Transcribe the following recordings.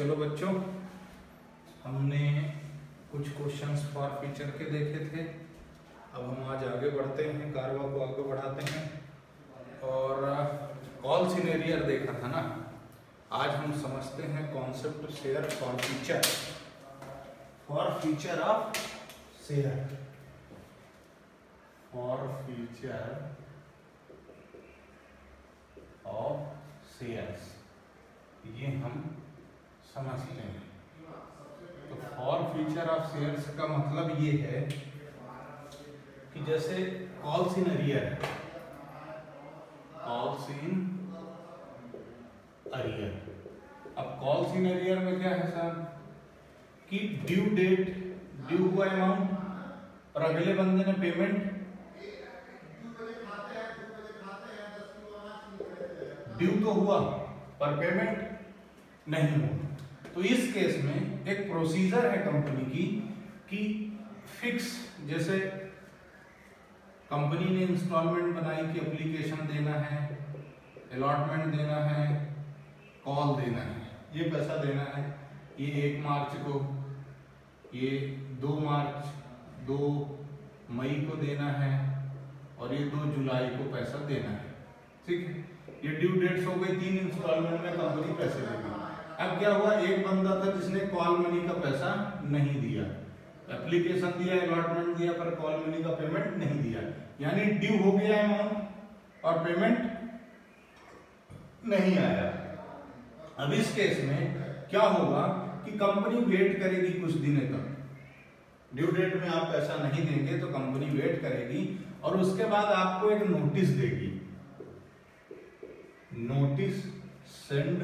चलो बच्चों, हमने कुछ क्वेश्चंस फॉर फ्यूचर के देखे थे। अब हम आज आगे बढ़ते हैं, कारवा को आगे बढ़ाते हैं। और कॉल सिनेरियर देखा था ना, आज हम समझते हैं concept share forfeiture of share, forfeiture of shares, ये हम समझते हैं। तो फॉर फ्यूचर ऑफ शेयर्स का मतलब ये है कि जैसे कॉल सिनेरियर है, कॉल सिन अरियर। अब कॉल सिनेरियर में क्या है साहब कि ड्यू डेट, ड्यू हुआ अमाउंट और अगले बंदे ने पेमेंट ड्यू तो हुआ पर पेमेंट नहीं हुआ। तो इस केस में एक प्रोसीजर है कंपनी की कि फिक्स, जैसे कंपनी ने इंस्टॉलमेंट बनाई कि एप्लीकेशन देना है, अलॉटमेंट देना है, कॉल देना है, ये पैसा देना है, ये 1 मार्च को, ये 2 मार्च 2 मई को देना है और ये 2 जुलाई को पैसा देना है। ठीक है, ये ड्यू डेट्स हो गई। 3 इंस्टॉलमेंट में कंपनी पैसे देगी। अब क्या हुआ, एक बंदा था जिसने कॉल मनी का पैसा नहीं दिया, एप्लीकेशन दिया, अलॉटमेंट दिया पर कॉल मनी का पेमेंट नहीं दिया, यानी ड्यू हो गया अमाउंट और पेमेंट नहीं आया। अब इस केस में क्या होगा कि कंपनी वेट करेगी कुछ दिनों तक। ड्यू डेट में आप पैसा नहीं देंगे तो कंपनी वेट करेगी और उसके बाद आपको एक नोटिस देगी। Notice send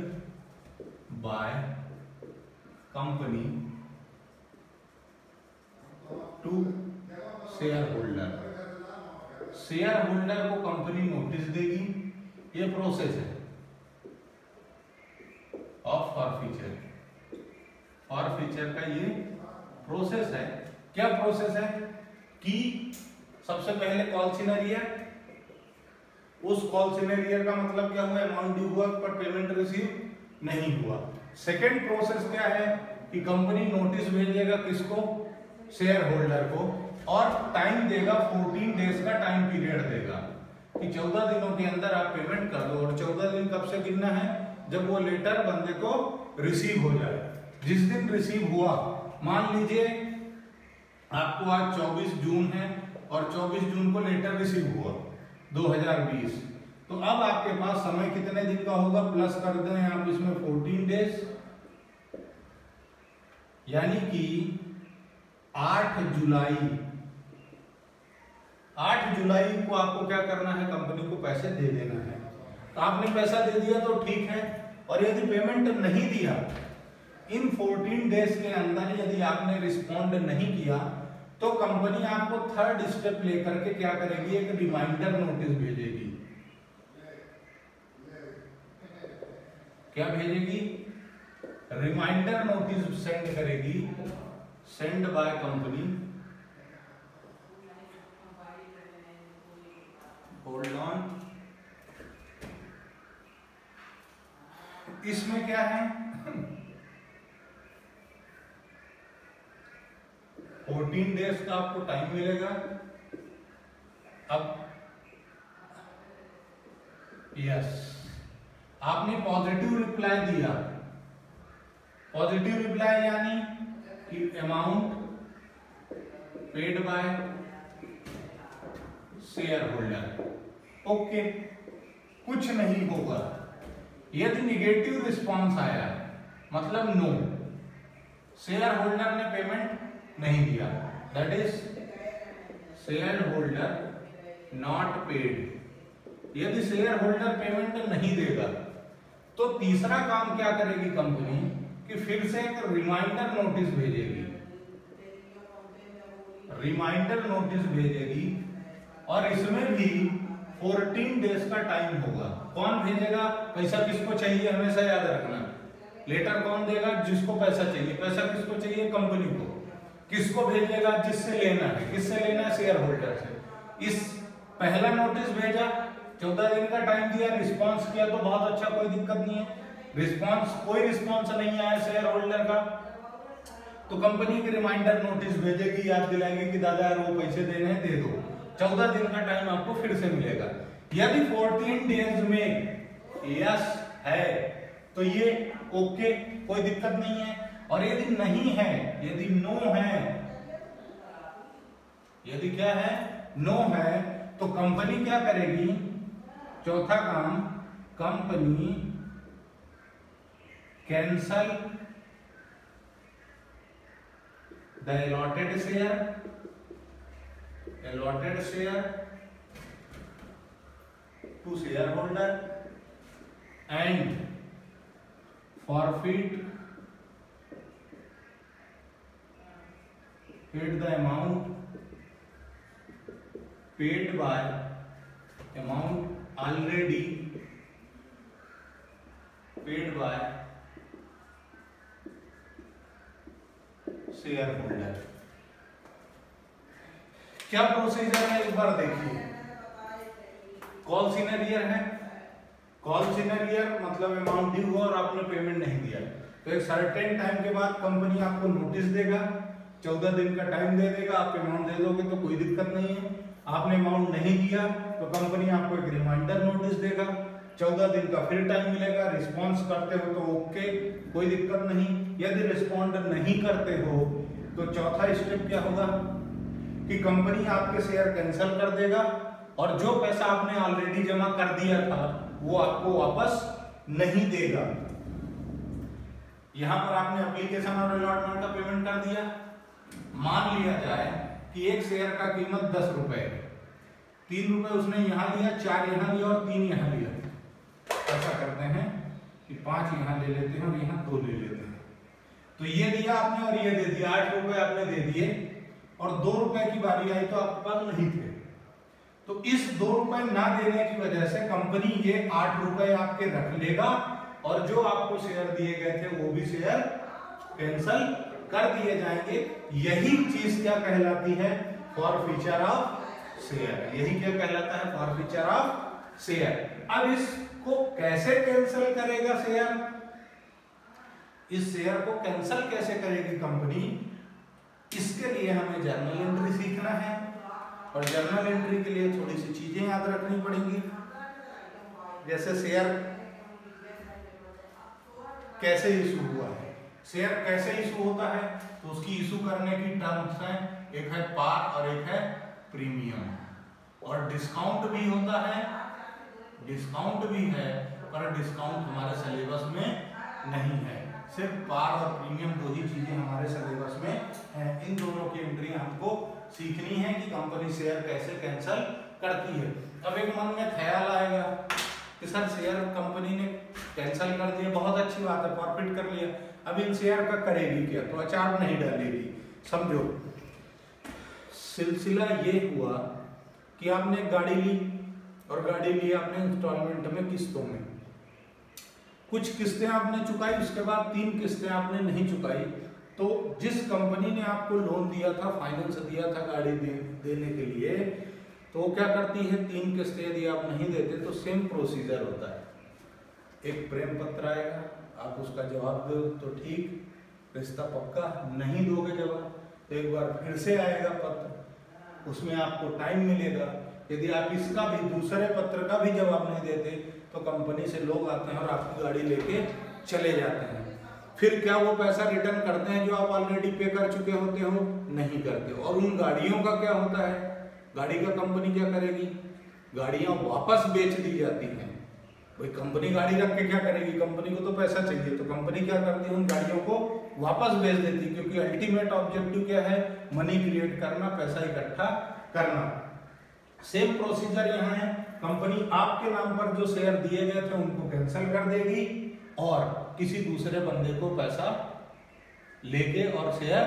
by company to shareholder. Shareholder को कंपनी नोटिस देगी। ये प्रोसेस है of forfeiture. Forfeiture का ये प्रोसेस है। क्या प्रोसेस है कि सबसे पहले कॉल सिनेरियर, उस कॉल सिनेरियर का मतलब क्या हुआ, अमाउंट ड्यू हुआ पर पेमेंट रिसीव नहीं हुआ। सेकंड प्रोसेस क्या है कि कंपनी नोटिस भेजेगा किसको, शेयर होल्डर को, और टाइम देगा, 14 डेज का टाइम पीरियड देगा कि 14 दिनों के अंदर आप पेमेंट कर दो। और 14 दिन कब से गिनना है, जब वो लेटर बंदे को रिसीव हो जाए। जिस दिन रिसीव हुआ, मान लीजिए आपको आज 24 जून है और 24 जून को लेटर रिसीव हुआ 2020, तो अब आपके पास समय कितने दिन का होगा, प्लस कर दें आप इसमें 14 डेज, यानी कि 8 जुलाई को आपको क्या करना है, कंपनी को पैसे दे देना है। तो आपने पैसा दे दिया तो ठीक है, और यदि पेमेंट नहीं दिया, इन 14 डेज के अंदर यदि आपने रिस्पॉन्ड नहीं किया, तो कंपनी आपको थर्ड स्टेप लेकर के क्या करेगी, एक रिमाइंडर नोटिस भेजेगी। क्या भेजेगी, रिमाइंडर नोटिस सेंड करेगी, send by company, hold on. इसमें क्या है, 14 डेज का आपको टाइम मिलेगा। अब यस, आपने पॉजिटिव रिप्लाई दिया। पॉजिटिव रिप्लाई यानी कि amount paid by share holder, okay, कुछ नहीं होगा। यदि निगेटिव रिस्पांस आया, मतलब नो, शेयर होल्डर ने पेमेंट नहीं दिया, that is share holder not paid. यदि शेयर होल्डर पेमेंट नहीं देगा तो तीसरा काम क्या करेगी कंपनी कि फिर से एक रिमाइंडर नोटिस भेजेगी। रिमाइंडर नोटिस भेजेगी और इसमें भी 14 डेज का टाइम होगा। कौन भेजेगा, पैसा किसको चाहिए, हमेशा याद रखना, लेटर कौन देगा, जिसको पैसा चाहिए। पैसा किसको चाहिए, कंपनी को। किसको भेजेगा, जिससे लेना है। किससे लेना है, शेयर होल्डर से। इस पहला नोटिस भेजा, 14 दिन का टाइम दिया, रिस्पांस किया तो बहुत अच्छा, कोई दिक्कत नहीं है। कोई रिस्पॉन्स नहीं आया शेयर होल्डर का, तो कंपनी की रिमाइंडर नोटिस भेजेगी, याद दिलाएगी कि दादा यार वो पैसे देने हैं, दे दो। 14 दिन का टाइम आपको फिर से मिलेगा। यदि 14 डेज में यस है तो ये ओके, कोई दिक्कत नहीं है। और यदि नहीं है, यदि नो है, यदि क्या है, नो है, तो कंपनी क्या करेगी? चौथा काम, company cancel the allotted share to shareholder and forfeit the amount paid by amount already paid by shareholder। क्या प्रोसीजर है, एक बार देखिए। कॉल सीनरियर है, कॉल सीनरियर मतलब अमाउंट ड्यू हो और आपने पेमेंट नहीं दिया, तो एक सर्टेन टाइम के बाद कंपनी आपको नोटिस देगा, 14 दिन का टाइम दे देगा, आप अमाउंट दे दोगे तो कोई दिक्कत नहीं है। आपने अमाउंट नहीं दिया तो कंपनी आपको एक रिमाइंडर नोटिस देगा, 14 दिन का फिर टाइम मिलेगा। रिस्पॉन्स करते हो तो ओके, कोई दिक्कत नहीं। यदि रिस्पॉन्ड नहीं करते हो तो चौथा स्टेप क्या होगा कि कंपनी आपके शेयर कैंसिल कर देगा और जो पैसा आपने ऑलरेडी जमा कर दिया था वो आपको वापस नहीं देगा। यहां पर आपने एप्लीकेशन और अलॉटमेंट का पेमेंट कर दिया। मान लिया जाए कि एक शेयर का कीमत 10 रुपए है, 3 रुपए उसने यहां लिया, 4 यहां लिया और 3 यहां लिया। ऐसा करते हैं कि 5 यहां ले लेते हैं और यहां 2 ले लेते हैं। तो ये दिया आपने और ये दे दिया, 8 रुपए आपने दे दिए और 2 रुपए की बारी आई तो आपके पास नहीं थे। तो इस 2 रुपए ना देने की वजह से कंपनी ये 8 रुपए आपके रख लेगा और जो आपको शेयर दिए गए थे वो भी शेयर कैंसिल कर दिए जाएंगे। यही चीज क्या कहलाती है? Forfeiture of share. यही क्या कहलाता है? Forfeiture of share. अब इसको कैसे कैंसिल करेगा शेयर? इस शेयर को कैंसिल कैसे करेगी कंपनी? इसके लिए हमें जर्नल एंट्री सीखना है और जर्नल एंट्री के लिए थोड़ी सी चीजें याद रखनी पड़ेंगी। जैसे शेयर कैसे इशू हुआ है, शेयर कैसे इशू होता है, तो उसकी इशू करने की टर्म्स हैं, एक है पार और एक है प्रीमियम। और डिस्काउंट भी होता है, डिस्काउंट भी है, पर डिस्काउंट हमारे सिलेबस में नहीं है। सिर्फ पार और प्रीमियम दो ही चीजें हमारे सिलेबस में हैं। इन दोनों की एंट्री हमको सीखनी है कि कंपनी शेयर कैसे कैंसिल करती है। अब एक मन में ख्याल आएगा कि सर शेयर कंपनी ने कैंसिल कर दिया, बहुत अच्छी बात है, प्रॉफिट कर लिया, अब इन शेयर का करेगी क्या? तो अचार नहीं डालेगी। समझो, सिलसिला ये हुआ कि आपने गाड़ी ली और गाड़ी ली आपने इंस्टॉलमेंट में, किस्तों में। कुछ किस्तें आपने चुकाई, उसके बाद 3 किस्तें आपने नहीं चुकाई। तो जिस कंपनी ने आपको लोन दिया था, फाइनेंस दिया था गाड़ी देने के लिए, तो वो क्या करती है, 3 किस्तें यदि आप नहीं देते तो सेम प्रोसीजर होता है। एक प्रेम पत्र आएगा, आप उसका जवाब दो तो ठीक, रिश्ता पक्का। नहीं दोगे जवाब तो एक बार फिर से आएगा पत्र, उसमें आपको टाइम मिलेगा। यदि आप इसका भी, दूसरे पत्र का भी जवाब नहीं देते तो कंपनी से लोग आते हैं और आपकी गाड़ी लेके चले जाते हैं। फिर क्या वो पैसा रिटर्न करते हैं जो आप ऑलरेडी पे कर चुके होते हो? नहीं करते। और उन गाड़ियों का क्या होता है? गाड़ी का कंपनी क्या करेगी? गाड़ियां वापस बेच दी जाती हैं। भाई कंपनी गाड़ी रख के क्या करेगी? कंपनी को तो पैसा चाहिए, तो कंपनी क्या करती है, उन गाड़ियों को वापस बेच देती, क्योंकि अल्टीमेट ऑब्जेक्टिव क्या है? मनी क्रिएट करना, पैसा इकट्ठा करना। सेम प्रोसीजर यहाँ है। कंपनी आपके नाम पर जो शेयर दिए गए थे उनको कैंसिल कर देगी और किसी दूसरे बंदे को पैसा लेके और शेयर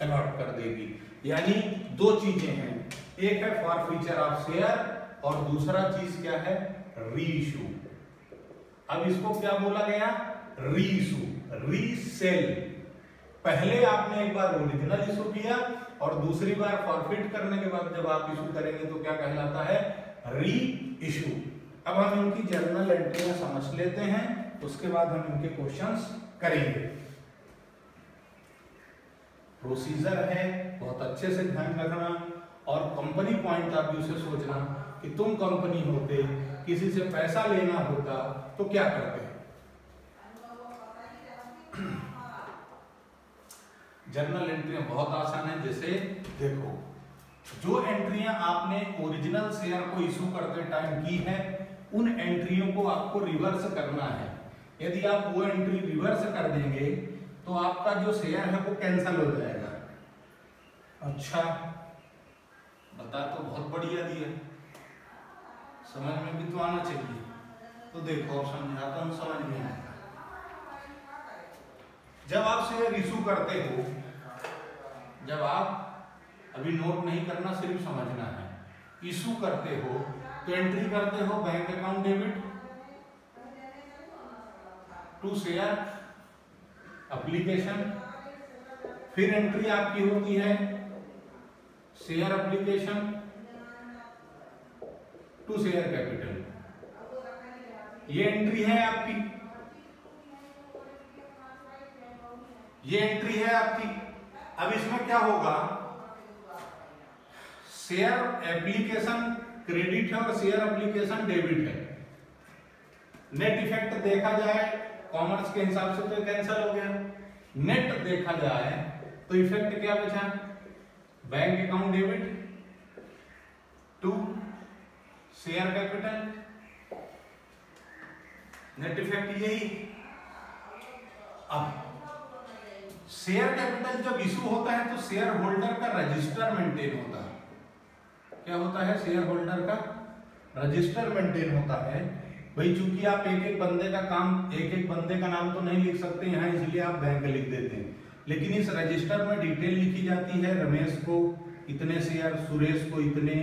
अलॉट कर देगी। यानी 2 चीजें हैं, एक है फॉरफीचर ऑफ शेयर और दूसरा चीज क्या है? रीइशू। अब इसको क्या बोला गया? Reissue, resale. पहले आपने एक बार ओरिजिनल इशू किया और दूसरी बार फॉरफिट करने के बाद जब आप इशू करेंगे तो क्या कहलाता है? री इशू। अब हम इनकी जर्नल एंट्रियां समझ लेते हैं, उसके बाद हम इनके क्वेश्चंस करेंगे। प्रोसीजर है, बहुत अच्छे से ध्यान रखना, और कंपनी पॉइंट ऑफ व्यू से सोचना कि तुम कंपनी होते, किसी से पैसा लेना होता तो क्या करते। जर्नल एंट्रियां बहुत आसान है। जैसे देखो, जो एंट्रियां आपने ओरिजिनल शेयर को इशू करते टाइम की है, उन एंट्रियों को आपको रिवर्स करना है। यदि आप वो एंट्री रिवर्स कर देंगे तो आपका जो शेयर है वो कैंसिल हो जाएगा। अच्छा, बता तो बहुत बढ़िया दिया, समझ में भी तो आना चाहिए। तो देखो अब समझाता हूं, समझ में आएगा। जब आप शेयर इशू करते हो, जब आप, अभी नोट नहीं करना, सिर्फ समझना है, इशू करते हो तो एंट्री करते हो bank account debit to share application, फिर एंट्री आपकी होती है share application to share capital. ये एंट्री है आपकी, ये एंट्री है आपकी। अब इसमें क्या होगा, शेयर एप्लीकेशन क्रेडिट है और शेयर एप्लीकेशन डेबिट है। नेट इफेक्ट देखा जाए कॉमर्स के हिसाब से तो कैंसिल हो गया। नेट देखा जाए तो इफेक्ट क्या बचा, bank account debit to share capital, net effect यही। अब शेयर कैपिटल जब इशू होता है तो शेयर होल्डर का रजिस्टर मेंटेन होता है। क्या होता है, शेयर होल्डर का रजिस्टर मेंटेन होता है। भाई चूंकि आप एक एक बंदे का काम, एक एक बंदे का नाम तो नहीं लिख सकते यहाँ, इसलिए आप बैंक लिख देते हैं, लेकिन इस रजिस्टर में डिटेल लिखी जाती है। रमेश को इतने शेयर, सुरेश को इतने,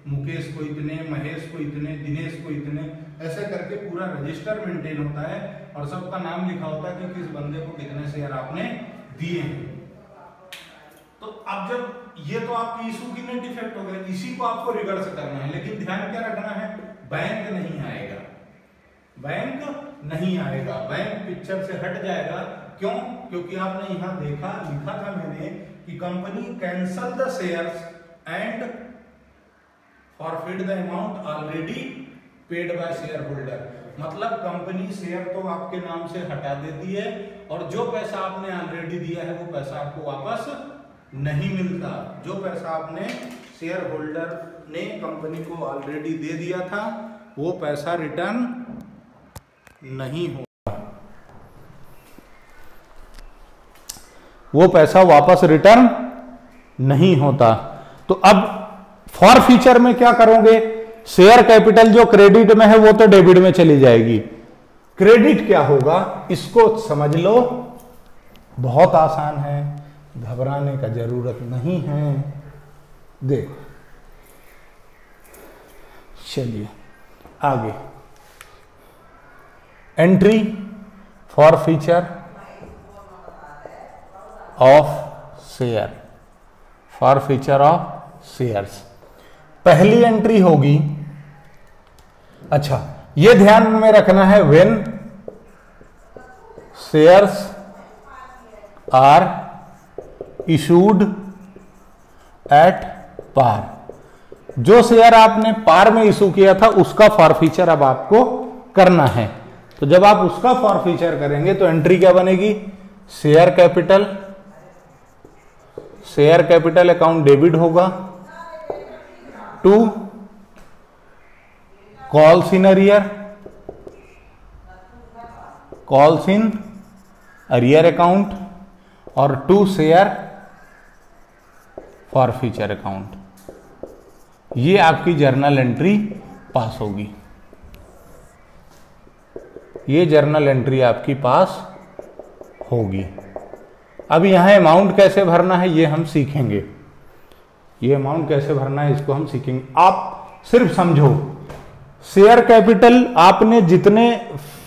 मुकेश को इतने, महेश को इतने, दिनेश को इतने, ऐसे करके पूरा रजिस्टर मेंटेन होता है और सबका नाम लिखा होता है कि किस बंदे को कितने शेयर आपने दिए हैं। तो अब जब ये तो आपकी इशू की नेट इफेक्ट हो गया, इसी को आपको रिवर्स करना है, लेकिन ध्यान क्या रखना है, बैंक नहीं आएगा, बैंक नहीं आएगा, बैंक पिक्चर से हट जाएगा। क्यों? क्योंकि आपने यहां देखा, लिखा था मैंने कि company cancel the shares and forfeit the amount already paid by share holder. मतलब कंपनी शेयर तो आपके नाम से हटा देती है और जो पैसा आपने ऑलरेडी दिया है वो पैसा आपको वापस नहीं मिलता। जो पैसा आपने शेयर होल्डर ने कंपनी को ऑलरेडी दे दिया था वो पैसा रिटर्न नहीं होगा, वो पैसा वापस रिटर्न नहीं होता। तो अब फॉर फ्यूचर में क्या करोगे, शेयर कैपिटल जो क्रेडिट में है वो तो डेबिट में चली जाएगी। क्रेडिट क्या होगा इसको समझ लो, बहुत आसान है, घबराने का जरूरत नहीं है। देखो चलिए आगे, entry forfeiture of share, forfeiture of shares. पहली एंट्री होगी, अच्छा ये ध्यान में रखना है, when shares are issued at par. जो शेयर आपने पार में इशू किया था उसका फॉर फ्यूचर अब आपको करना है। तो जब आप उसका फॉर फ्यूचर करेंगे तो एंट्री क्या बनेगी, share capital, share capital account debit होगा to calls in arrear, calls in arrear account, और to share forfeiture account. ये आपकी जर्नल एंट्री पास होगी, ये जर्नल एंट्री आपकी पास होगी। अब यहां अमाउंट कैसे भरना है ये हम सीखेंगे, ये अमाउंट कैसे भरना है इसको हम सीखेंगे। आप सिर्फ समझो, शेयर कैपिटल आपने जितने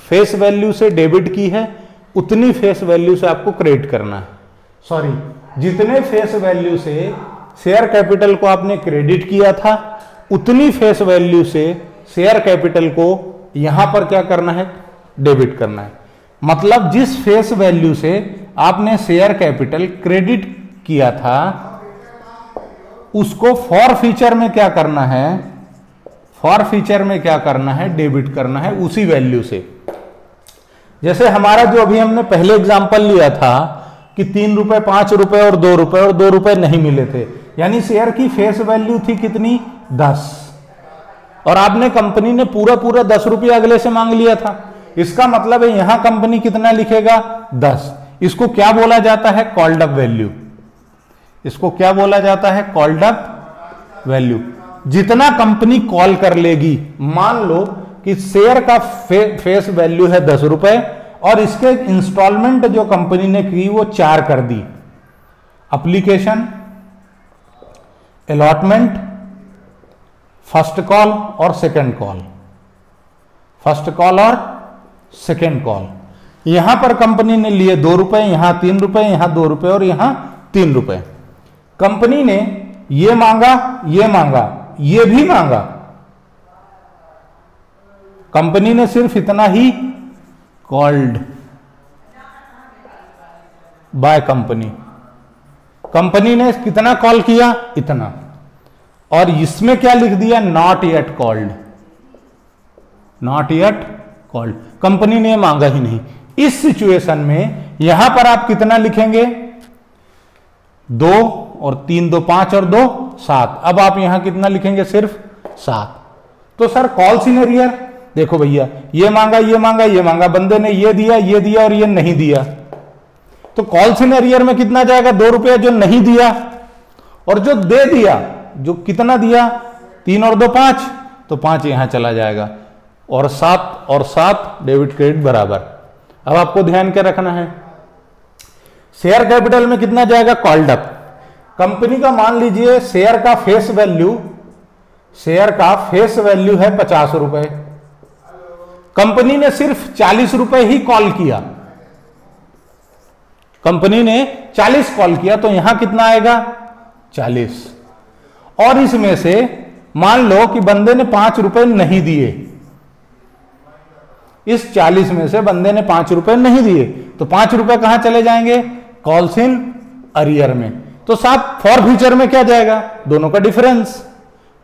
फेस वैल्यू से डेबिट की है उतनी फेस वैल्यू से आपको क्रेडिट करना है। सॉरी, जितने फेस वैल्यू से शेयर कैपिटल को आपने क्रेडिट किया था उतनी फेस वैल्यू से शेयर कैपिटल को यहां पर क्या करना है, डेबिट करना है। मतलब जिस फेस वैल्यू से आपने शेयर कैपिटल क्रेडिट किया था उसको फॉर फ्यूचर में क्या करना है, फॉर फ्यूचर में क्या करना है, डेबिट करना है उसी वैल्यू से। जैसे हमारा जो अभी हमने पहले एग्जांपल लिया था कि 3 रुपए, 5 रुपए और 2 रुपए, और 2 रुपए नहीं मिले थे, यानी शेयर की फेस वैल्यू थी कितनी, 10, और आपने कंपनी ने पूरा 10 रुपये अगले से मांग लिया था। इसका मतलब है यहां कंपनी कितना लिखेगा, 10। इसको क्या बोला जाता है, कॉल्ड अप वैल्यू। इसको क्या बोला जाता है, कॉल्ड अप वैल्यू। जितना कंपनी कॉल कर लेगी, मान लो कि शेयर का फेस वैल्यू है 10 रुपए और इसके इंस्टॉलमेंट जो कंपनी ने की वो 4 कर दी, एप्लीकेशन, अलॉटमेंट, फर्स्ट कॉल और सेकंड कॉल, फर्स्ट कॉल और सेकंड कॉल। यहां पर कंपनी ने लिए 2 रुपए, यहां 3 रुपए, यहां 2 रुपए और यहां 3 रुपए। कंपनी ने ये मांगा, ये भी मांगा, कंपनी ने सिर्फ इतना ही कॉल्ड बाय कंपनी ने कितना कॉल किया, इतना, और इसमें क्या लिख दिया, not yet called, not yet called. Company ने मांगा ही नहीं। इस सिचुएशन में यहां पर आप कितना लिखेंगे, 2 और 3, 2 5 और 2 7। अब आप यहां कितना लिखेंगे, सिर्फ 7। तो सर कॉल सिनेरियर देखो भैया, ये मांगा, बंदे ने ये दिया और ये नहीं दिया, तो कॉल सिनेरियर में कितना जाएगा, 2 रुपया जो नहीं दिया, और जो दे दिया, जो कितना दिया, 3 और 2 5, तो 5 यहां चला जाएगा, और 7 और 7 डेबिट क्रेडिट बराबर। अब आपको ध्यान क्या रखना है, शेयर कैपिटल में कितना जाएगा, कॉल्ड अप। कंपनी का मान लीजिए शेयर का फेस वैल्यू है 50 रुपए, कंपनी ने सिर्फ 40 रुपए ही कॉल किया, कंपनी ने 40 कॉल किया, तो यहां कितना आएगा, 40। और इसमें से मान लो कि बंदे ने 5 रुपए नहीं दिए, इस 40 में से बंदे ने 5 रुपए नहीं दिए, तो 5 रुपए कहां चले जाएंगे, कॉल्स इन अरियर में। तो साथ फॉर फ्यूचर में क्या जाएगा, दोनों का डिफरेंस,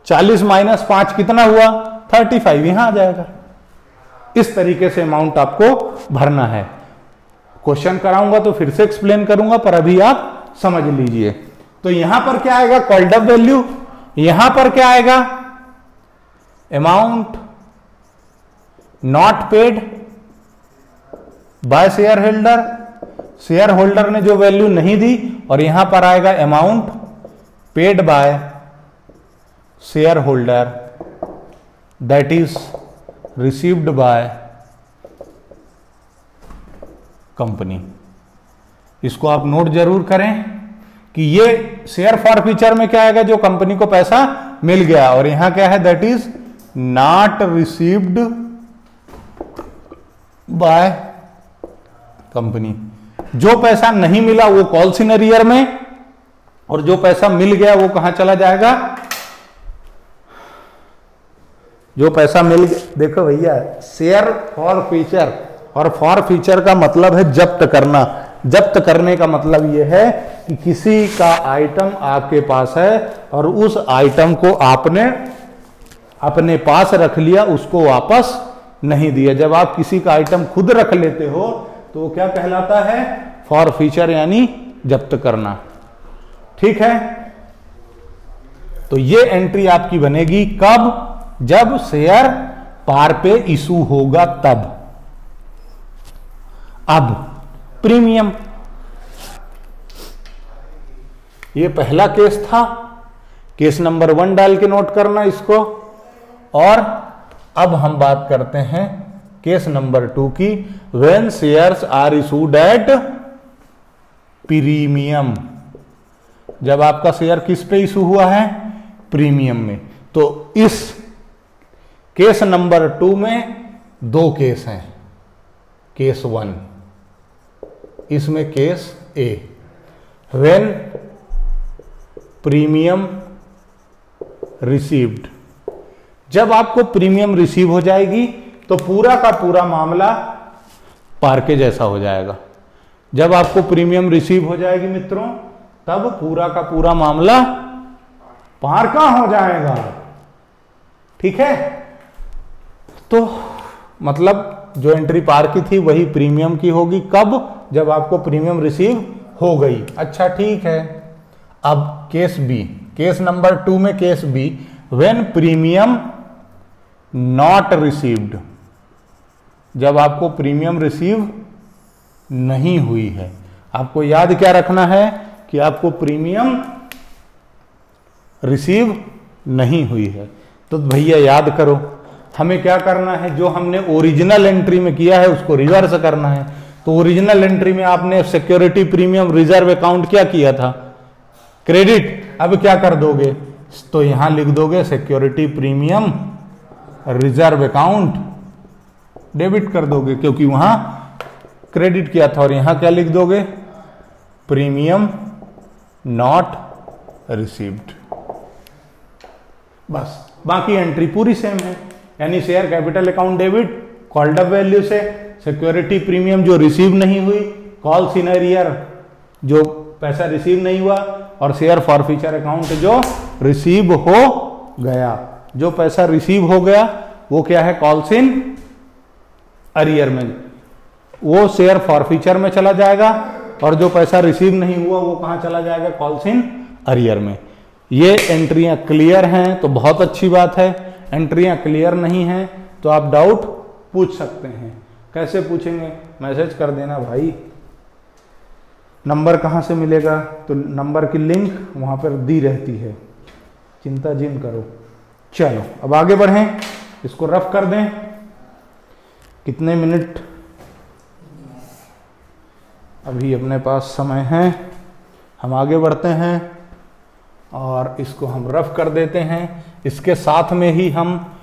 40 माइनस 5 कितना हुआ, 35, यहां आ जाएगा। इस तरीके से अमाउंट आपको भरना है। क्वेश्चन कराऊंगा तो फिर से एक्सप्लेन करूंगा, पर अभी आप समझ लीजिए। तो यहां पर क्या आएगा, कॉल्ड अप वैल्यू, यहां पर क्या आएगा, amount not paid by share holder ने जो वैल्यू नहीं दी, और यहां पर आएगा amount paid by share holder that is received by company. इसको आप नोट जरूर करें कि ये शेयर फॉर फ्यूचर में क्या आएगा, जो कंपनी को पैसा मिल गया, और यहां क्या है, that is not received by company. जो पैसा नहीं मिला वो कॉल सिनेरियर में, और जो पैसा मिल गया वो कहां चला जाएगा, जो पैसा मिल गया, देखो भैया शेयर फॉर फ्यूचर, और फॉर फ्यूचर का मतलब है जब्त करना। जब्त करने का मतलब यह है कि किसी का आइटम आपके पास है और उस आइटम को आपने अपने पास रख लिया, उसको वापस नहीं दिया। जब आप किसी का आइटम खुद रख लेते हो तो वो क्या कहलाता है, फॉर फ्यूचर, यानी जब्त करना। ठीक है, तो ये एंट्री आपकी बनेगी कब, जब शेयर पार पे इशू होगा तब। अब प्रीमियम, ये पहला केस था, केस नंबर 1 डाल के नोट करना इसको। और अब हम बात करते हैं केस नंबर 2 की, when shares are issued at premium. जब आपका शेयर किस पे इशू हुआ है, प्रीमियम में। तो इस केस नंबर 2 में 2 केस हैं, केस 1, इसमें case A, when premium received. जब आपको प्रीमियम रिसीव हो जाएगी तो पूरा का पूरा मामला पार के जैसा हो जाएगा। जब आपको प्रीमियम रिसीव हो जाएगी मित्रों, तब पूरा का पूरा मामला पार का हो जाएगा। ठीक है, तो मतलब जो एंट्री पार की थी वही प्रीमियम की होगी। कब? जब आपको प्रीमियम रिसीव हो गई। अच्छा ठीक है, अब केस बी, केस नंबर 2 में case B, when premium not received, जब आपको प्रीमियम रिसीव नहीं हुई है। आपको याद क्या रखना है कि आपको प्रीमियम रिसीव नहीं हुई है। तो भैया याद करो, हमें क्या करना है, जो हमने ओरिजिनल एंट्री में किया है उसको रिवर्स करना है। तो ओरिजिनल एंट्री में आपने सिक्योरिटी प्रीमियम रिजर्व अकाउंट क्या किया था, क्रेडिट। अब क्या कर दोगे, तो यहां लिख दोगे security premium reserve account debit कर दोगे, क्योंकि वहां क्रेडिट किया था। और यहां क्या लिख दोगे, प्रीमियम नॉट रिसीव्ड। बस बाकी एंट्री पूरी सेम है, यानी share capital account debit called up value से, सिक्योरिटी प्रीमियम जो रिसीव नहीं हुई, कॉल इन अरियर जो पैसा रिसीव नहीं हुआ, और शेयर फॉरफीचर अकाउंट जो रिसीव हो गया। जो पैसा रिसीव हो गया वो क्या है, कॉल्स इन अरियर में, वो शेयर फॉरफीचर में चला जाएगा, और जो पैसा रिसीव नहीं हुआ वो कहां चला जाएगा, कॉल्स इन अरियर में। ये एंट्रियां क्लियर हैं तो बहुत अच्छी बात है, एंट्रियां क्लियर नहीं हैं तो आप डाउट पूछ सकते हैं। कैसे पूछेंगे, मैसेज कर देना भाई। नंबर कहाँ से मिलेगा, तो नंबर की लिंक वहां पर दी रहती है, चिंता जिन करो। चलो अब आगे बढ़ें, इसको रफ कर दें। कितने मिनट अभी अपने पास समय है, हम आगे बढ़ते हैं और इसको हम रफ कर देते हैं। इसके साथ में ही हम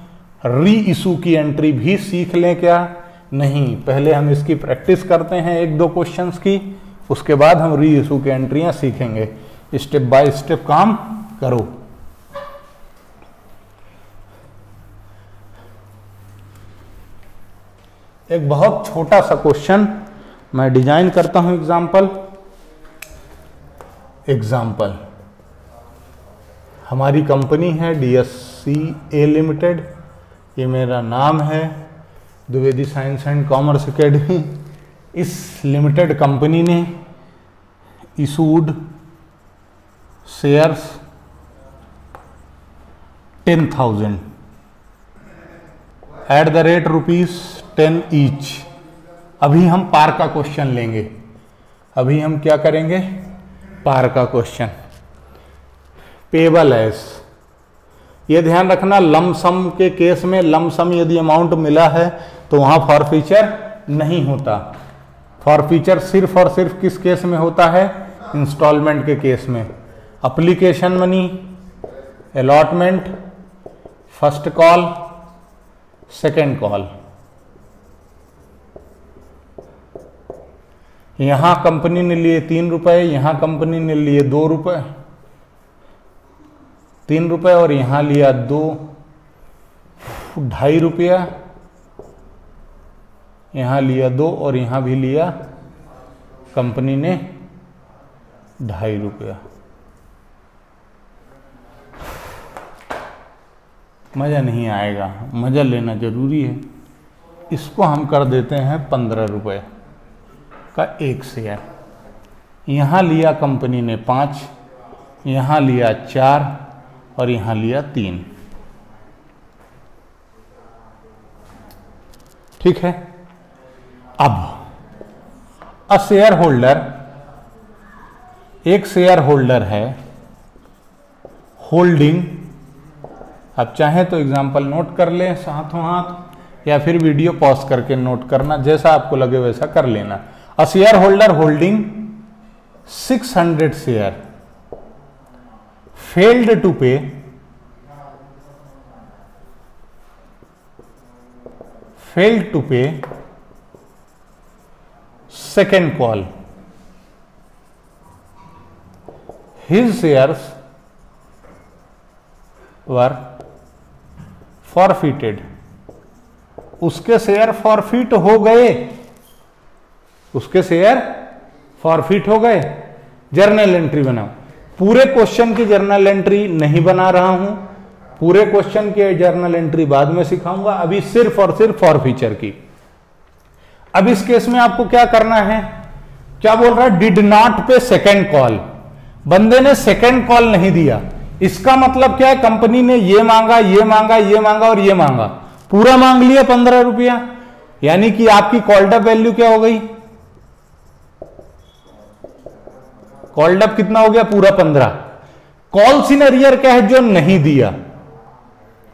री इशू की एंट्री भी सीख लें क्या, नहीं, पहले हम इसकी प्रैक्टिस करते हैं 1-2 क्वेश्चंस की, उसके बाद हम री इशू की एंट्रियां सीखेंगे। स्टेप बाय स्टेप काम करो। एक बहुत छोटा सा क्वेश्चन मैं डिजाइन करता हूं। एग्जाम्पल हमारी कंपनी है DSCA लिमिटेड, ये मेरा नाम है, Dwivedi science and commerce academy. इस लिमिटेड कंपनी ने issued shares 10,000 at the rate ₹10 each. अभी हम पार का क्वेश्चन लेंगे, अभी हम क्या करेंगे, पार का क्वेश्चन। पेबल एज, ये ध्यान रखना, लमसम के केस में लमसम यदि अमाउंट मिला है तो वहां फॉरफीचर नहीं होता। फॉरफीचर सिर्फ और सिर्फ किस केस में होता है, इंस्टॉलमेंट के केस में। Application money, allotment, first call, second call. यहां कंपनी ने लिए ₹3, यहां कंपनी ने लिए ₹2, ₹3 और यहां लिया ₹2.5, यहां लिया 2 और यहां भी लिया कंपनी ने ₹2.5। मजा नहीं आएगा, मजा लेना जरूरी है। इसको हम कर देते हैं ₹15 का एक शेयर। यहां लिया कंपनी ने 5, यहां लिया 4 और यहां लिया 3। ठीक है, अब अ शेयर होल्डर, एक शेयर होल्डर है होल्डिंग, आप चाहें तो एग्जाम्पल नोट कर लें हाथों हाथ, या फिर वीडियो पॉज करके नोट करना, जैसा आपको लगे वैसा कर लेना। A share holder holding 600 share failed to pay second call. His shares were forfeited. उसके शेयर फॉरफिट हो गए, उसके शेयर फॉरफिट हो गए। जर्नल एंट्री बनाओ। पूरे क्वेश्चन की जर्नल एंट्री नहीं बना रहा हूं, पूरे क्वेश्चन की जर्नल एंट्री बाद में सिखाऊंगा, अभी सिर्फ और सिर्फ फॉरफीचर की। अब इस केस में आपको क्या करना है, क्या बोल रहा है, डिड नॉट पे सेकेंड कॉल। बंदे ने सेकेंड कॉल नहीं दिया, इसका मतलब क्या है, कंपनी ने ये मांगा, ये मांगा, ये मांगा और ये मांगा, पूरा मांग लिया 15 रुपया, यानी कि आपकी कॉल्ड अप वैल्यू क्या हो गई, कॉल्ड अप कितना हो गया, पूरा 15। कॉल्स इन अरियर क्या है, जो नहीं दिया,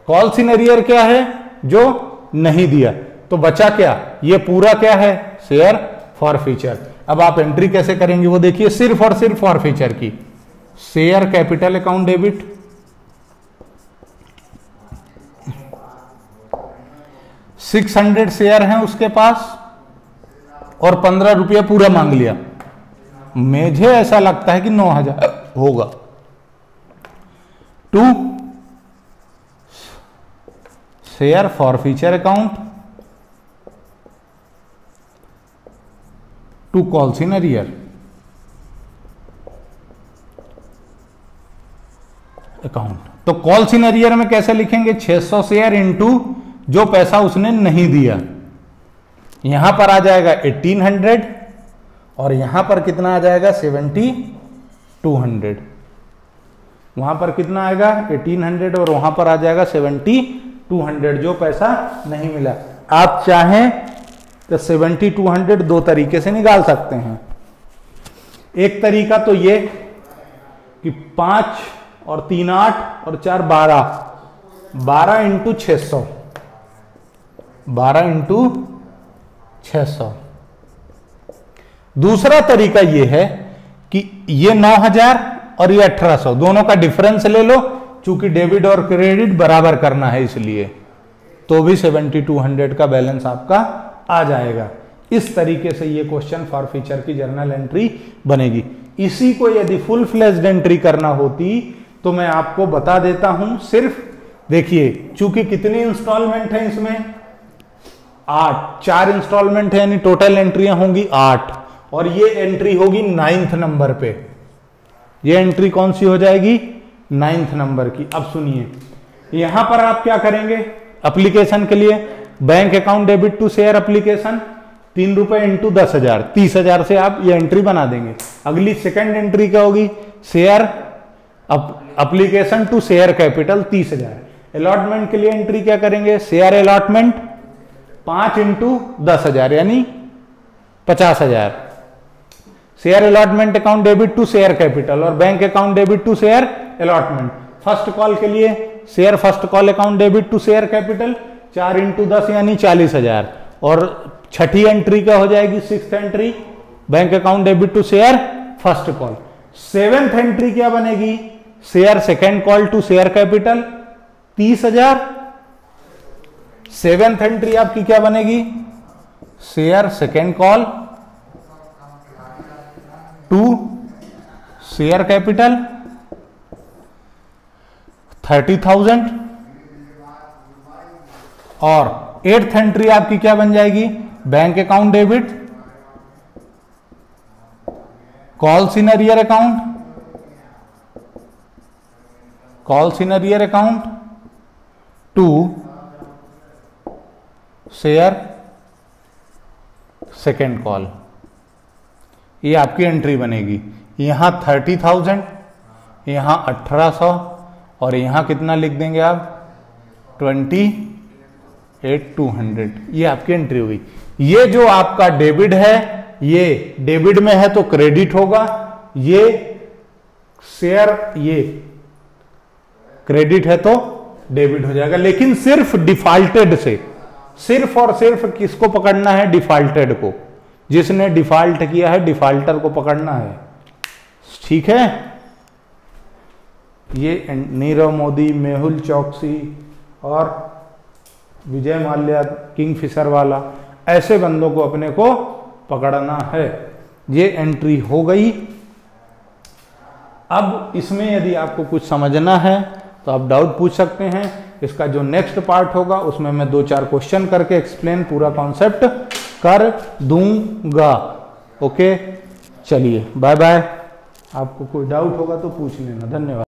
कॉल्स इन अरियर क्या है, जो नहीं दिया, तो बचा क्या, ये पूरा क्या है, शेयर फॉरफीचर। अब आप एंट्री कैसे करेंगे वो देखिए, सिर्फ और सिर्फ फॉरफीचर की। Share capital account debit, $600 share हैं उसके पास और 15 रुपया पूरा मांग लिया, मुझे ऐसा लगता है कि 9,000 होगा। To share forfeiture account, to calls in arrear account. तो कॉल्स इन अरियर में कैसे लिखेंगे, 600 शेयर इंटू जो पैसा उसने नहीं दिया, यहां पर आ जाएगा 1800 और यहां पर कितना आ जाएगा 7200, वहां पर कितना आएगा 1800 और वहां पर आ जाएगा 7200, जो पैसा नहीं मिला। आप चाहें तो 7200 दो तरीके से निकाल सकते हैं। एक तरीका तो ये कि 5 और 3 8 और 4 12, 12 इंटू 600, 12 इंटू 600। दूसरा तरीका यह है कि ये 9,000 और ये 1,800 दोनों का डिफरेंस ले लो, चूंकि डेबिट और क्रेडिट बराबर करना है इसलिए, तो भी 7200 का बैलेंस आपका आ जाएगा। इस तरीके से ये क्वेश्चन फॉरफीचर की जर्नल एंट्री बनेगी। इसी को यदि फुल फ्लेज्ड एंट्री करना होती तो मैं आपको बता देता हूं। सिर्फ देखिए, चूंकि कितनी इंस्टॉलमेंट है इसमें, 8, 4 इंस्टॉलमेंट है, यानी टोटल एंट्रियां होंगी 8, और ये एंट्री होगी 9th नंबर पे। ये एंट्री कौन सी हो जाएगी, 9th नंबर की। अब सुनिए, यहां पर आप क्या करेंगे, एप्लीकेशन के लिए bank account debit to share application, 3 रुपए इंटू 10,000, 30,000 से आप ये एंट्री बना देंगे। अगली सेकंड एंट्री क्या होगी, share application to share capital 30,000। Allotment के लिए एंट्री क्या करेंगे, शेयर अलॉटमेंट 5 इंटू 10,000 यानी 50,000। Share allotment account debit to share capital और bank account debit to share allotment. First call के लिए share first call account debit to share capital 4 into 10 यानी 40,000। और छठी एंट्री क्या हो जाएगी, 6th entry bank account debit to share first call. 7th entry क्या बनेगी, share second call to share capital 30,000। 7th entry आपकी क्या बनेगी, share second call to share capital 30,000। और 8th एंट्री आपकी क्या बन जाएगी, bank account debit calls in arrear account, calls in arrear account to share second call. ये आपकी एंट्री बनेगी। यहां 30,000, यहां 1,800 और यहां कितना लिख देंगे आप 28,200। ये आपकी एंट्री हुई। ये जो आपका डेबिट है, ये डेबिट में है तो क्रेडिट होगा, ये शेयर ये क्रेडिट है तो डेबिट हो जाएगा। लेकिन सिर्फ डिफॉल्टेड से, सिर्फ और सिर्फ किसको पकड़ना है, डिफॉल्टेड को। जिसने डिफॉल्ट किया है डिफॉल्टर को पकड़ना है, ठीक है। ये नीरव मोदी, मेहुल चौकसी और विजय माल्या किंगफिशर वाला, ऐसे बंदों को अपने को पकड़ना है। ये एंट्री हो गई। अब इसमें यदि आपको कुछ समझना है तो आप डाउट पूछ सकते हैं। इसका जो नेक्स्ट पार्ट होगा उसमें मैं 2-4 क्वेश्चन करके एक्सप्लेन पूरा कॉन्सेप्ट कर दूंगा। ओके, चलिए बाय बाय। आपको कोई डाउट होगा तो पूछ लेना। धन्यवाद।